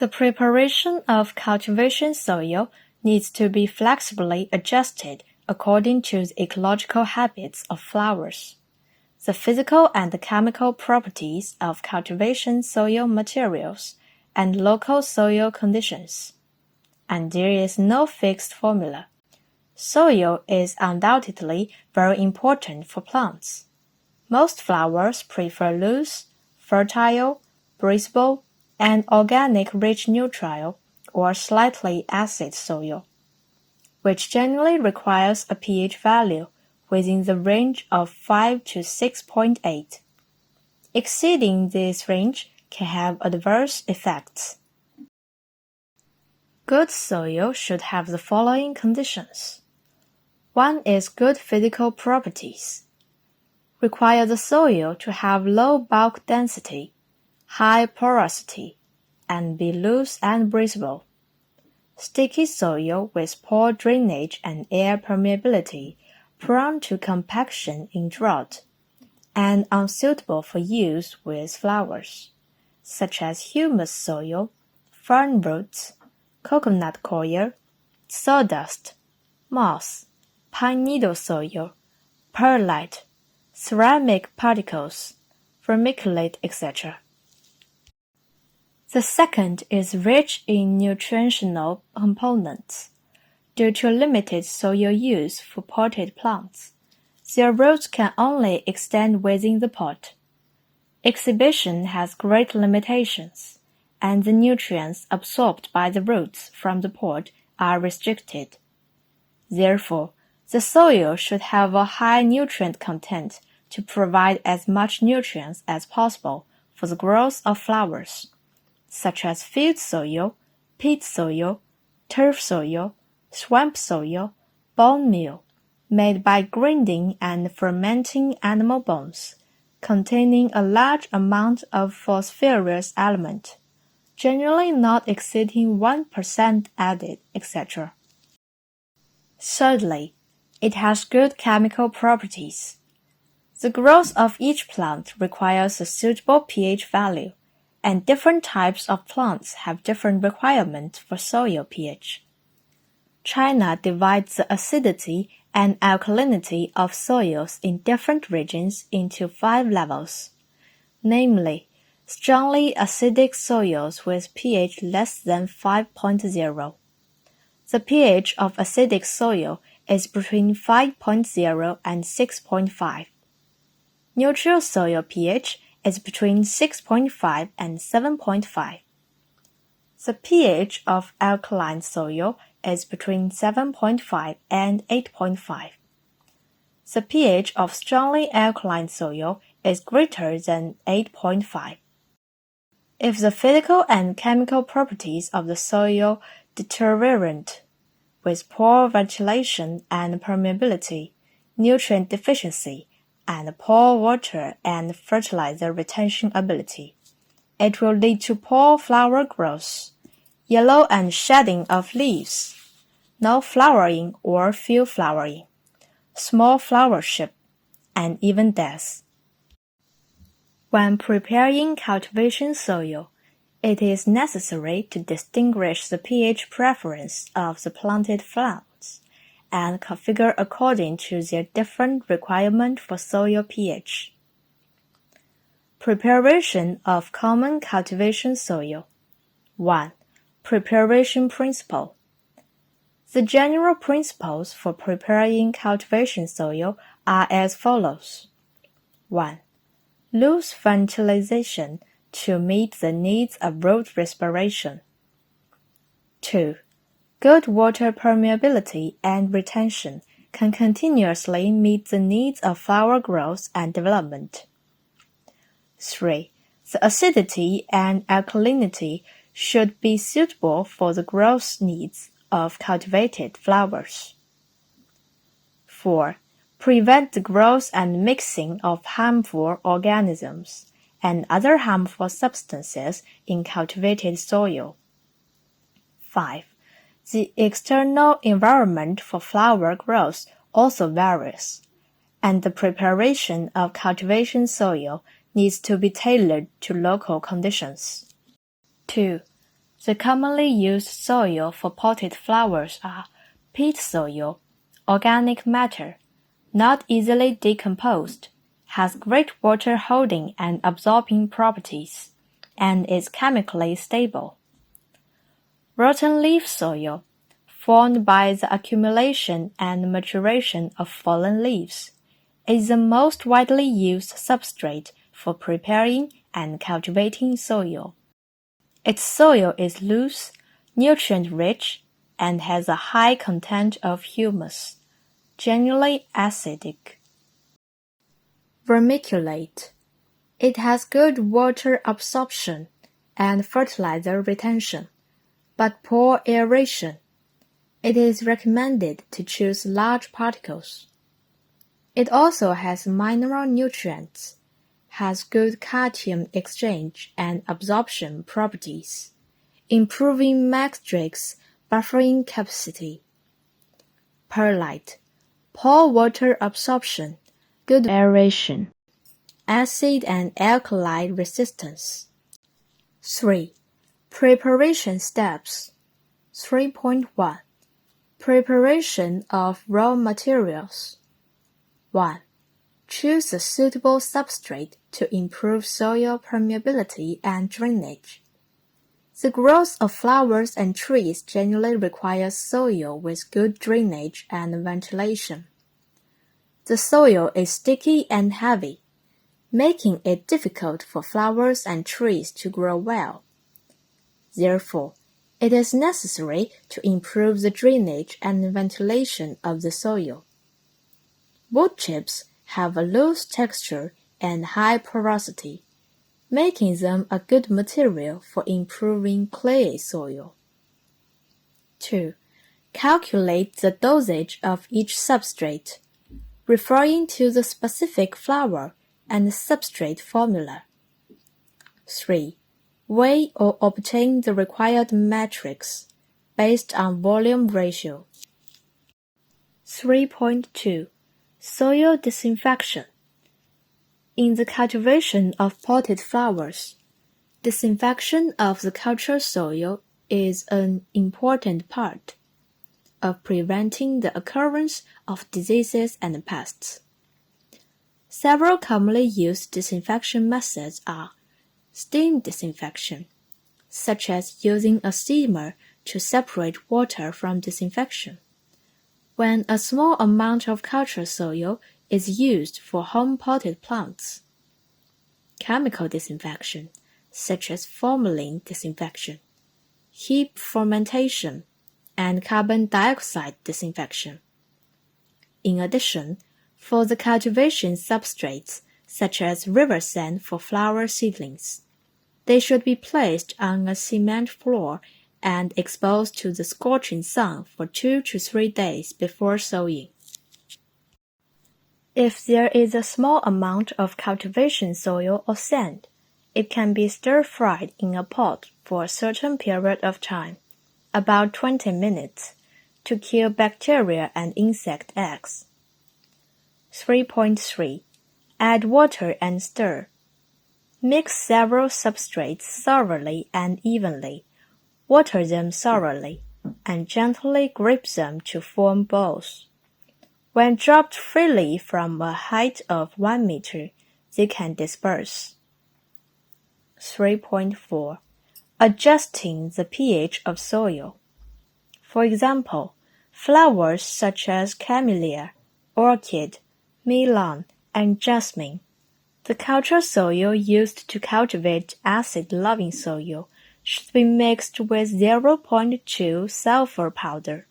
The preparation of cultivation soil needs to be flexibly adjusted according to the ecological habits of flowers, the physical and chemical properties of cultivation soil materials, and local soil conditions. And there is no fixed formula. Soil is undoubtedly very important for plants. Most flowers prefer loose, fertile, breathable, and organic-rich neutral or slightly acid soil, which generally requires a pH value within the range of 5 to 6.8. Exceeding this range can have adverse effects. Good soil should have the following conditions. One is good physical properties. Require the soil to have low bulk density, high porosity, and be loose and breathable. Sticky soil with poor drainage and air permeability, prone to compaction in drought, and unsuitable for use with flowers, such as humus soil, fern roots, coconut coir, sawdust, moss, pine needle soil, perlite, ceramic particles, vermiculite, etc. The second is rich in nutritional components. Due to limited soil use for potted plants, their roots can only extend within the pot. Exhibition has great limitations, and the nutrients absorbed by the roots from the pot are restricted. Therefore, the soil should have a high nutrient content to provide as much nutrients as possible for the growth of flowers, such as field soil, peat soil, turf soil, swamp soil, bone meal, made by grinding and fermenting animal bones, containing a large amount of phosphorus element, generally not exceeding 1% added, etc. Thirdly, it has good chemical properties. The growth of each plant requires a suitable pH value, and different types of plants have different requirements for soil pH. China divides the acidity and alkalinity of soils in different regions into 5 levels, namely, strongly acidic soils with pH less than 5.0. The pH of acidic soil is between 5.0 and 6.5. Neutral soil pH is between 6.5 and 7.5. The pH of alkaline soil is between 7.5 and 8.5. The pH of strongly alkaline soil is greater than 8.5. If the physical and chemical properties of the soil deteriorate, with poor ventilation and permeability, nutrient deficiency, and poor water and fertilizer retention ability, it will lead to poor flower growth, yellow and shedding of leaves, no flowering or few flowering, small flowership, and even death. When preparing cultivation soil, it is necessary to distinguish the pH preference of the planted plants and configure according to their different requirement for soil pH. Preparation of common cultivation soil. 1. Preparation principle. The general principles for preparing cultivation soil are as follows. 1. Loose ventilation to meet the needs of root respiration. 2. Good water permeability and retention can continuously meet the needs of flower growth and development. 3. The acidity and alkalinity should be suitable for the growth needs of cultivated flowers. 4. Prevent the growth and mixing of harmful organisms and other harmful substances in cultivated soil. 5. The external environment for flower growth also varies, and the preparation of cultivation soil needs to be tailored to local conditions. 2. The commonly used soil for potted flowers are peat soil, organic matter, not easily decomposed, has great water holding and absorbing properties, and is chemically stable. Rotten leaf soil, formed by the accumulation and maturation of fallen leaves, is the most widely used substrate for preparing and cultivating soil. Its soil is loose, nutrient-rich, and has a high content of humus, generally acidic. Vermiculite. It has good water absorption and fertilizer retention, but poor aeration. It is recommended to choose large particles. It also has mineral nutrients, has good cation exchange and absorption properties, improving matrix buffering capacity. Perlite. Poor water absorption, good aeration, acid and alkali resistance. 3. Preparation steps. 3.1. Preparation of raw materials. 1. Choose a suitable substrate to improve soil permeability and drainage. The growth of flowers and trees generally requires soil with good drainage and ventilation. The soil is sticky and heavy, making it difficult for flowers and trees to grow well. Therefore, it is necessary to improve the drainage and ventilation of the soil. Wood chips have a loose texture and high porosity, making them a good material for improving clayey soil. 2. Calculate the dosage of each substrate, referring to the specific flower and substrate formula. 3. Weigh or obtain the required matrix based on volume ratio. 3.2. Soil disinfection. In the cultivation of potted flowers, disinfection of the cultural soil is an important part of preventing the occurrence of diseases and pests. Several commonly used disinfection methods are steam disinfection, such as using a steamer to separate water from disinfection, when a small amount of cultural soil is used for home-potted plants. Chemical disinfection, such as formalin disinfection, heap fermentation, and carbon dioxide disinfection. In addition, for the cultivation substrates, such as river sand for flower seedlings, they should be placed on a cement floor and exposed to the scorching sun for 2 to 3 days before sowing. If there is a small amount of cultivation soil or sand, it can be stir-fried in a pot for a certain period of time, about 20 minutes, to kill bacteria and insect eggs. 3.3. Add water and stir. Mix several substrates thoroughly and evenly, water them thoroughly, and gently grip them to form balls. When dropped freely from a height of 1 meter, they can disperse. 3.4. Adjusting the pH of soil. For example, flowers such as camellia, orchid, melon, and jasmine. The cultural soil used to cultivate acid-loving soil should be mixed with 0.2 sulfur powder.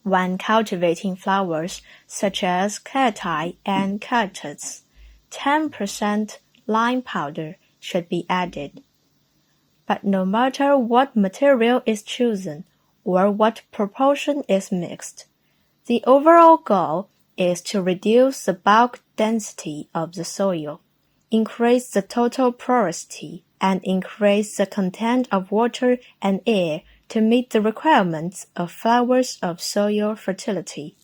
When cultivating flowers such as cacti and cactus, 10% lime powder should be added. But no matter what material is chosen or what proportion is mixed, the overall goal is to reduce the bulk density of the soil, increase the total porosity, and increase the content of water and air to meet the requirements of flowers of soil fertility.